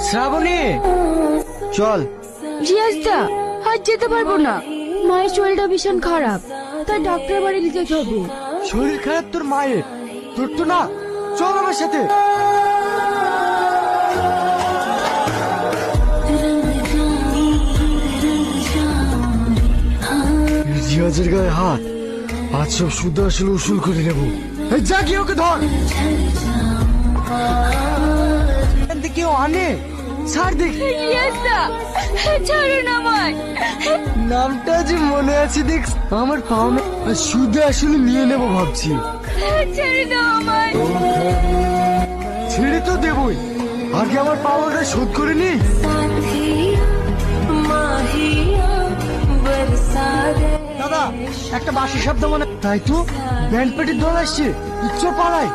শ্রাবণী চল। রিয়াজদা আজ যেতে পারবো না, মায়ের শরীরটা ভীষণ খারাপ, তাই ডাক্তার বাড়ি নিতে হবে। শরীর খারাপ তোর মায়ের, তোর তো না। চল আমার সাথে। রিয়াজের গায়ে হাত, আজ সব শুদ্ধ আসলে উসুল করে নেব। এই যা গিয়ে ওকে ধর। কেউ আনে ছাড় দেখ। রিয়াজদা ছাড়ুন আমায়। নামটা যে মনে আছে দেখ, আমার পাওনা শুদ্ধ আসলে নিয়ে নেব ভাবছি। ছেড়ে দাও আমায়। ছেড়ে তো দেবই, আগে আমার পাওনাটা শোধ করে নি। দাদা একটা বাঁশি শব্দ মনে, তাই তো ব্যান্ড পার্টির দল আসছে, ইচ্ছো পালায়।